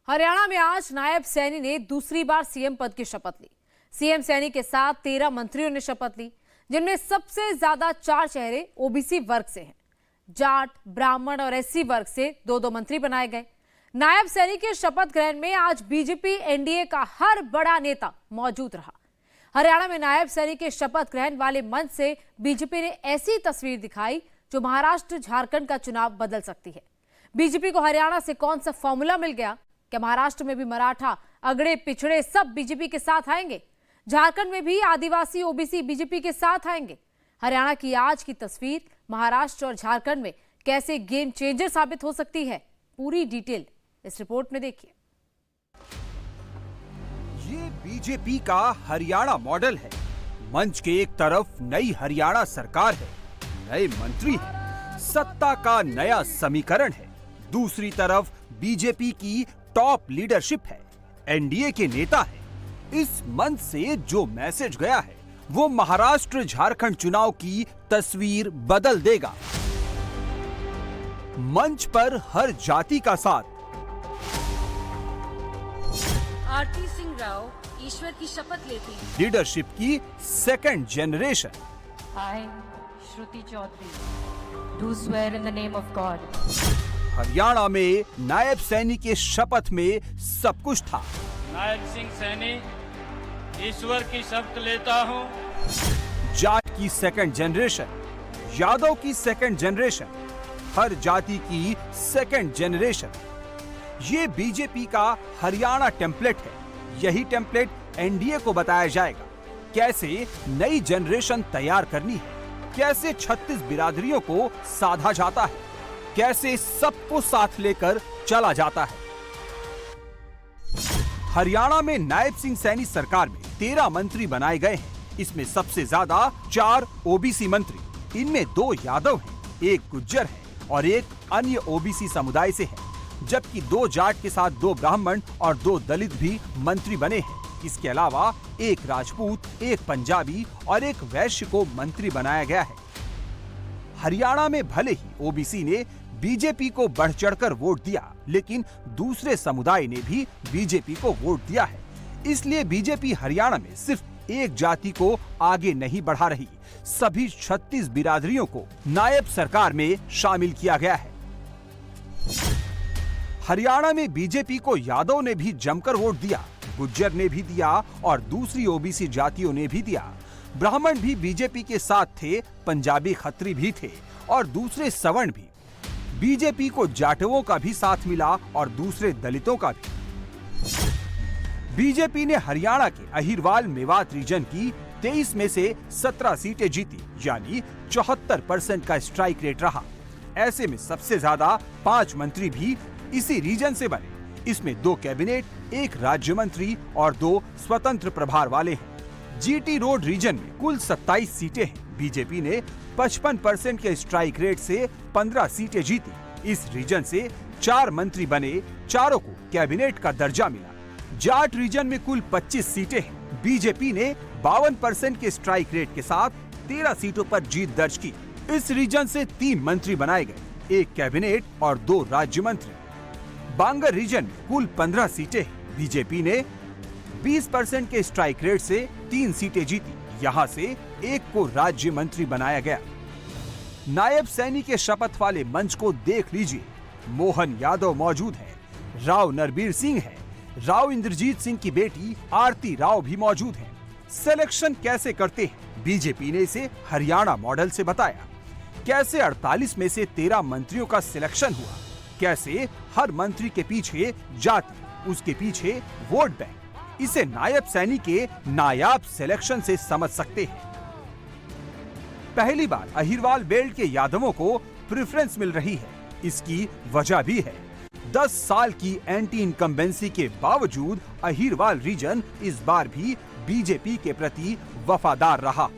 हरियाणा में आज नायब सैनी ने दूसरी बार सीएम पद की शपथ ली। सीएम सैनी के साथ 13 मंत्रियों ने शपथ ली, जिनमें सबसे ज्यादा 4 चेहरे ओबीसी वर्ग से हैं। जाट, ब्राह्मण और एससी वर्ग से 2-2 मंत्री बनाए गए। नायब सैनी के शपथ ग्रहण में आज बीजेपी एनडीए का हर बड़ा नेता मौजूद रहा। हरियाणा में नायब सैनी के शपथ ग्रहण वाले मंच से बीजेपी ने ऐसी तस्वीर दिखाई जो महाराष्ट्र झारखंड का चुनाव बदल सकती है। बीजेपी को हरियाणा से कौन सा फॉर्मूला मिल गया? क्या महाराष्ट्र में भी मराठा, अगड़े पिछड़े सब बीजेपी के साथ आएंगे? झारखंड में भी आदिवासी, ओबीसी बीजेपी के साथ आएंगे? हरियाणा की आज की तस्वीर महाराष्ट्र और झारखंड में कैसे गेम चेंजर साबित हो सकती है, पूरी डिटेल इस रिपोर्ट में देखिए। ये बीजेपी का हरियाणा मॉडल है। मंच के एक तरफ नई हरियाणा सरकार है, नए मंत्री हैं, सत्ता का नया समीकरण है। दूसरी तरफ बीजेपी की टॉप लीडरशिप है, एनडीए के नेता है। इस मंच से जो मैसेज गया है वो महाराष्ट्र झारखंड चुनाव की तस्वीर बदल देगा। मंच पर हर जाति का साथ। आरती सिंह राव ईश्वर की शपथ लेती। लीडरशिप की second generation. I, Shruti Chaudhary, do swear in the name of God. Haryana में नायब सैनी के शपथ में सब कुछ था। नायब सिंह सैनी ईश्वर की शपथ लेता हूँ। जाट की सेकंड जनरेशन, यादव की सेकंड जनरेशन, हर जाति की सेकंड जनरेशन। ये बीजेपी का हरियाणा टेम्पलेट है। यही टेम्पलेट एनडीए को बताया जाएगा कैसे नई जनरेशन तैयार करनी है, कैसे 36 बिरादरियों को साधा जाता है, कैसे सबको साथ लेकर चला जाता है। हरियाणा में नायब सिंह सैनी सरकार में 13 मंत्री बनाए गए हैं। इसमें सबसे ज्यादा 4 ओबीसी मंत्री। इनमें 2 यादव हैं, 1 गुज्जर है और 1 अन्य ओबीसी समुदाय से है, जबकि 2 जाट के साथ 2 ब्राह्मण और 2 दलित भी मंत्री बने हैं। इसके अलावा 1 राजपूत, 1 पंजाबी और 1 वैश्य को मंत्री बनाया गया है। हरियाणा में भले ही ओबीसी ने बीजेपी को बढ़ चढ़कर वोट दिया, लेकिन दूसरे समुदाय ने भी बीजेपी को वोट दिया है। इसलिए बीजेपी हरियाणा में सिर्फ एक जाति को आगे नहीं बढ़ा रही, सभी 36 बिरादरियों को नायब सरकार में शामिल किया गया है। हरियाणा में बीजेपी को यादव ने भी जमकर वोट दिया, गुज्जर ने भी दिया और दूसरी ओबीसी जातियों ने भी दिया। ब्राह्मण भी बीजेपी के साथ थे, पंजाबी खत्री भी थे और दूसरे सवर्ण भी। बीजेपी को जाटवों का भी साथ मिला और दूसरे दलितों का भी। बीजेपी ने हरियाणा के अहिरवाल मेवात रीजन की 23 में से 17 सीटें जीती, यानी 74% का स्ट्राइक रेट रहा। ऐसे में सबसे ज्यादा 5 मंत्री भी इसी रीजन से बने। इसमें 2 कैबिनेट, 1 राज्य मंत्री और 2 स्वतंत्र प्रभार वाले हैं। जीटी रोड रीजन में कुल 27 सीटें हैं। बीजेपी ने 55% के स्ट्राइक रेट से 15 सीटें जीती। इस रीजन से 4 मंत्री बने, चारों को कैबिनेट का दर्जा मिला। जाट रीजन में कुल 25 सीटें हैं। बीजेपी ने 52% के स्ट्राइक रेट के साथ 13 सीटों पर जीत दर्ज की। इस रीजन से 3 मंत्री बनाए गए, 1 कैबिनेट और 2 राज्य मंत्री। बांगर रीजन में कुल 15 सीटें हैं। बीजेपी ने 20% के स्ट्राइक रेट से 3 सीटें जीती। यहाँ से 1 को राज्य मंत्री बनाया गया। नायब सैनी के शपथ वाले मंच को देख लीजिए। मोहन यादव मौजूद है, राव नरबीर सिंह है, राव इंद्रजीत सिंह की बेटी आरती राव भी मौजूद है। सिलेक्शन कैसे करते हैं? बीजेपी ने इसे हरियाणा मॉडल से बताया। कैसे 48 में से 13 मंत्रियों का सिलेक्शन हुआ, कैसे हर मंत्री के पीछे जाति, उसके पीछे वोट बैंक। इसे नायब सैनी के नायाब सिलेक्शन से समझ सकते हैं। पहली बार अहिरवाल बेल्ट के यादवों को प्रेफरेंस मिल रही है। इसकी वजह भी है। 10 साल की एंटी इनकम्बेंसी के बावजूद अहिरवाल रीजन इस बार भी बीजेपी के प्रति वफादार रहा।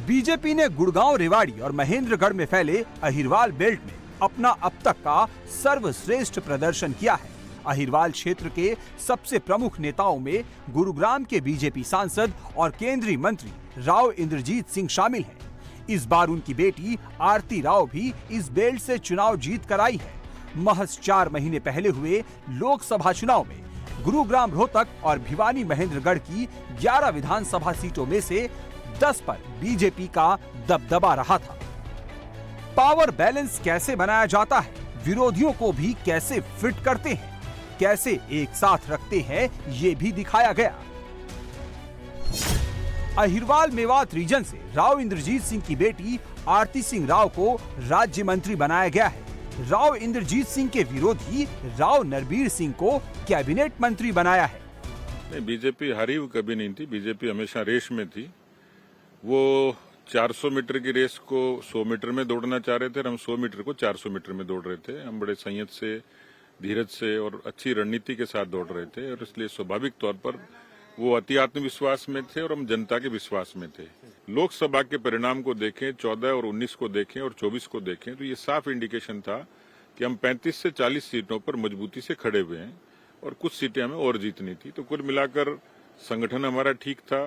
बीजेपी ने गुड़गांव, रेवाड़ी और महेंद्रगढ़ में फैले अहिरवाल बेल्ट में अपना अब तक का सर्वश्रेष्ठ प्रदर्शन किया है। अहिरवाल क्षेत्र के सबसे प्रमुख नेताओं में गुरुग्राम के बीजेपी सांसद और केंद्रीय मंत्री राव इंद्रजीत सिंह शामिल हैं। इस बार उनकी बेटी आरती राव भी इस बेल्ट से चुनाव जीत कर आई है। महज 4 महीने पहले हुए लोकसभा चुनाव में गुरुग्राम, रोहतक और भिवानी महेंद्रगढ़ की 11 विधानसभा सीटों में से 10 पर बीजेपी का दबदबा रहा था। पावर बैलेंस कैसे बनाया जाता है, विरोधियों को भी कैसे फिट करते हैं, कैसे एक साथ रखते हैं, ये भी दिखाया गया। अहिरवाल मेवात रीजन से राव इंद्रजीत सिंह की बेटी आरती सिंह राव को राज्य मंत्री बनाया गया है। राव इंद्रजीत सिंह के विरोधी राव नरबीर सिंह को कैबिनेट मंत्री बनाया है। नहीं, बीजेपी हारी हुई कभी नहीं थी। बीजेपी हमेशा रेस में थी। वो 400 मीटर की रेस को 100 मीटर में दौड़ना चाह रहे थे और हम 100 मीटर को 400 मीटर में दौड़ रहे थे। हम बड़े संयत से, धीरज से और अच्छी रणनीति के साथ दौड़ रहे थे और इसलिए स्वाभाविक तौर पर वो अति आत्मविश्वास में थे और हम जनता के विश्वास में थे। लोकसभा के परिणाम को देखें, 14 और 19 को देखें और 24 को देखें तो ये साफ इंडिकेशन था कि हम 35 से 40 सीटों पर मजबूती से खड़े हुए हैं और कुछ सीटें हमें और जीतनी थी। तो कुल मिलाकर संगठन हमारा ठीक था,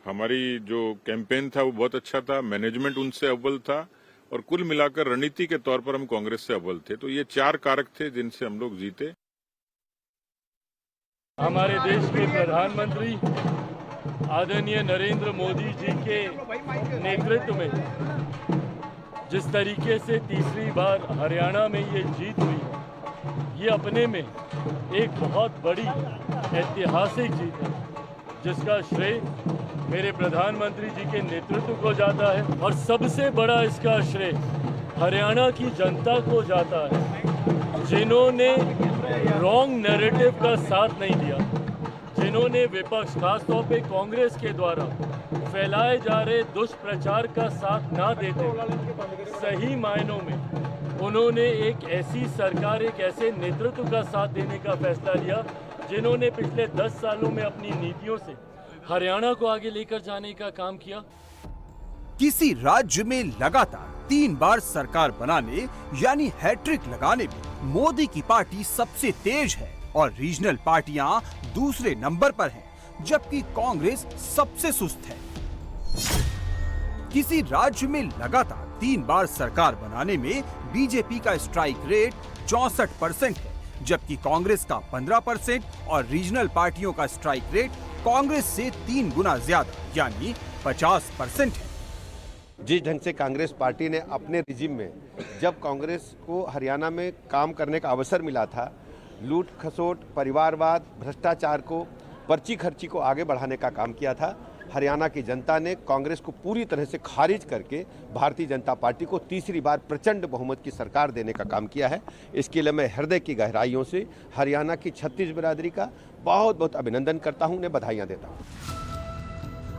हमारी जो कैंपेन था वो बहुत अच्छा था, मैनेजमेंट उनसे अव्वल था और कुल मिलाकर रणनीति के तौर पर हम कांग्रेस से अव्वल थे। तो ये 4 कारक थे जिनसे हम लोग जीते। हमारे देश के प्रधानमंत्री आदरणीय नरेंद्र मोदी जी के नेतृत्व में जिस तरीके से तीसरी बार हरियाणा में ये जीत हुई, ये अपने में एक बहुत बड़ी ऐतिहासिक जीत है जिसका श्रेय मेरे प्रधानमंत्री जी के नेतृत्व को जाता है और सबसे बड़ा इसका श्रेय हरियाणा की जनता को जाता है, जिन्होंने रॉन्ग नैरेटिव का साथ नहीं दिया, जिन्होंने विपक्ष खासतौर पे कांग्रेस के द्वारा फैलाए जा रहे दुष्प्रचार का साथ ना देते सही मायनों में उन्होंने एक ऐसी सरकार, एक ऐसे नेतृत्व का साथ देने का फैसला लिया जिन्होंने पिछले 10 सालों में अपनी नीतियों से हरियाणा को आगे लेकर जाने का काम किया। किसी राज्य में लगातार 3 बार सरकार बनाने यानी हैट्रिक लगाने में मोदी की पार्टी सबसे तेज है और रीजनल पार्टियां दूसरे नंबर पर हैं, जबकि कांग्रेस सबसे सुस्त है। किसी राज्य में लगातार 3 बार सरकार बनाने में बीजेपी का स्ट्राइक रेट 64% है, जबकि कांग्रेस का 15% और रीजनल पार्टियों का स्ट्राइक रेट कांग्रेस से 3 गुना ज्यादा यानी 50% है। जिस ढंग से कांग्रेस पार्टी ने अपने रिजिम में जब कांग्रेस को हरियाणा में काम करने का अवसर मिला था, लूट खसोट, परिवारवाद, भ्रष्टाचार को, पर्ची खर्ची को आगे बढ़ाने का काम किया था, हरियाणा की जनता ने कांग्रेस को पूरी तरह से खारिज करके भारतीय जनता पार्टी को तीसरी बार प्रचंड बहुमत की सरकार देने का काम किया है। इसके लिए मैं हृदय की गहराइयों से हरियाणा की छत्तीस बिरादरी का बहुत बहुत अभिनंदन करता हूं, उन्हें बधाइयां देता हूं।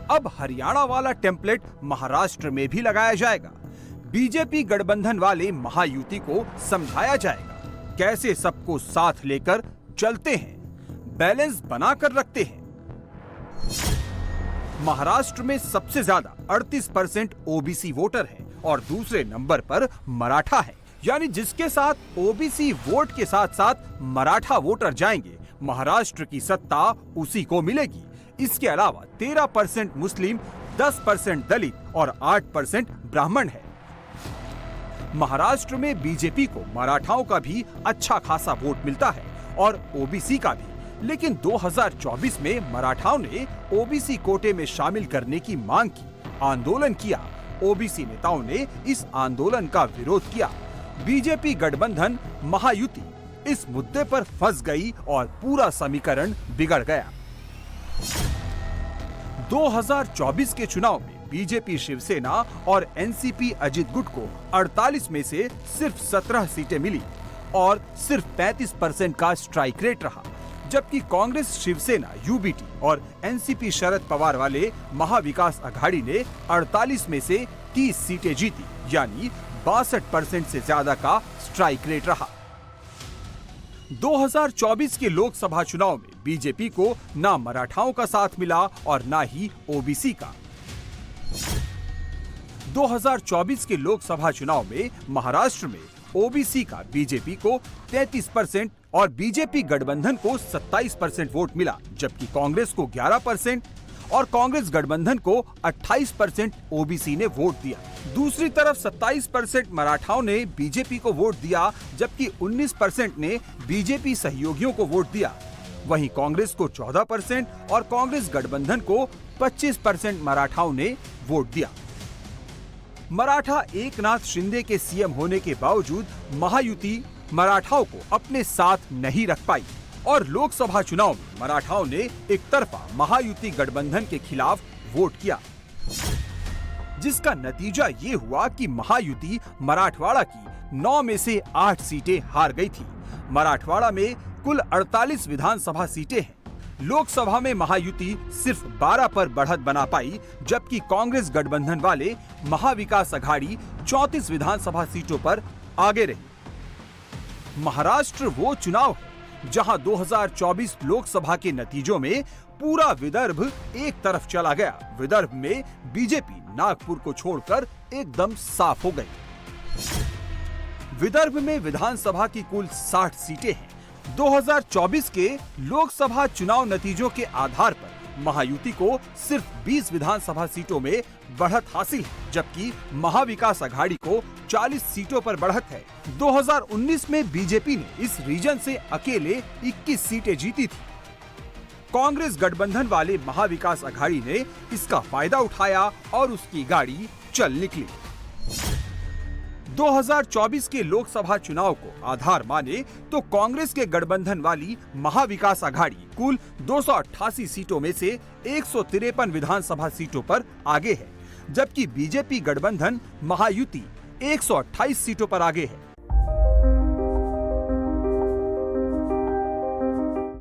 अब हरियाणा वाला टेम्पलेट महाराष्ट्र में भी लगाया जाएगा। बीजेपी गठबंधन वाले महायुति को समझाया जाएगा कैसे सबको साथ लेकर चलते हैं, बैलेंस बनाकर रखते हैं। महाराष्ट्र में सबसे ज्यादा 38% ओबीसी वोटर है और दूसरे नंबर पर मराठा है, यानी जिसके साथ ओबीसी वोट के साथ साथ मराठा वोटर जाएंगे, महाराष्ट्र की सत्ता उसी को मिलेगी। इसके अलावा 13% मुस्लिम, 10% दलित और 8% ब्राह्मण है। महाराष्ट्र में बीजेपी को मराठाओं का भी अच्छा खासा वोट मिलता है और ओबीसी का भी, लेकिन 2024 में मराठाओं ने ओबीसी कोटे में शामिल करने की मांग की, आंदोलन किया। ओबीसी नेताओं ने इस आंदोलन का विरोध किया। बीजेपी गठबंधन महायुति इस मुद्दे पर फंस गई और पूरा समीकरण बिगड़ गया। 2024 के चुनाव में बीजेपी शिवसेना और एनसीपी अजित गुट को 48 में से सिर्फ 17 सीटें मिली और सिर्फ 35% का स्ट्राइक रेट रहा, जबकि कांग्रेस, शिवसेना, यूबीटी और एनसीपी शरद पवार वाले महाविकास अघाड़ी ने 48 में से 30 सीटें जीती, यानी 62% से ज्यादा का स्ट्राइक रेट रहा। 2024 के लोकसभा चुनाव में बीजेपी को ना मराठाओं का साथ मिला और ना ही ओबीसी का। 2024 के लोकसभा चुनाव में महाराष्ट्र में ओबीसी का बीजेपी को 33% और बीजेपी गठबंधन को 27% वोट मिला, जबकि कांग्रेस को 11% और कांग्रेस गठबंधन को 28% ओबीसी ने वोट दिया। दूसरी तरफ 27% मराठाओं ने बीजेपी को वोट दिया, जबकि 19% ने बीजेपी सहयोगियों को वोट दिया। वहीं कांग्रेस को 14% और कांग्रेस गठबंधन को 25% मराठाओं ने वोट दिया। मराठा एकनाथ शिंदे के सीएम होने के बावजूद महायुति मराठाओं को अपने साथ नहीं रख पाई और लोकसभा चुनाव में मराठाओं ने एक तरफा महायुति गठबंधन के खिलाफ वोट किया, जिसका नतीजा ये हुआ कि महायुति मराठवाड़ा की 9 में से 8 सीटें हार गई थी। मराठवाड़ा में कुल 48 विधानसभा सीटें हैं। लोकसभा में महायुति सिर्फ 12 पर बढ़त बना पाई, जबकि कांग्रेस गठबंधन वाले महाविकास अघाड़ी 34 विधानसभा सीटों पर आगे रहे। महाराष्ट्र वो चुनाव है जहां 2024 लोकसभा के नतीजों में पूरा विदर्भ एक तरफ चला गया। विदर्भ में बीजेपी नागपुर को छोड़कर एकदम साफ हो गई। विदर्भ में विधानसभा की कुल 60 सीटें हैं। 2024 के लोकसभा चुनाव नतीजों के आधार पर महायुति को सिर्फ 20 विधानसभा सीटों में बढ़त हासिल है, जबकि महाविकास अघाड़ी को 40 सीटों पर बढ़त है। 2019 में बीजेपी ने इस रीजन से अकेले 21 सीटें जीती थी। कांग्रेस गठबंधन वाले महाविकास अघाड़ी ने इसका फायदा उठाया और उसकी गाड़ी चल निकली। 2024 के लोकसभा चुनाव को आधार माने तो कांग्रेस के गठबंधन वाली महाविकास अघाड़ी कुल 288 सीटों में से 153 विधानसभा सीटों पर आगे है, जबकि बीजेपी गठबंधन महायुति 128 सीटों पर आगे है।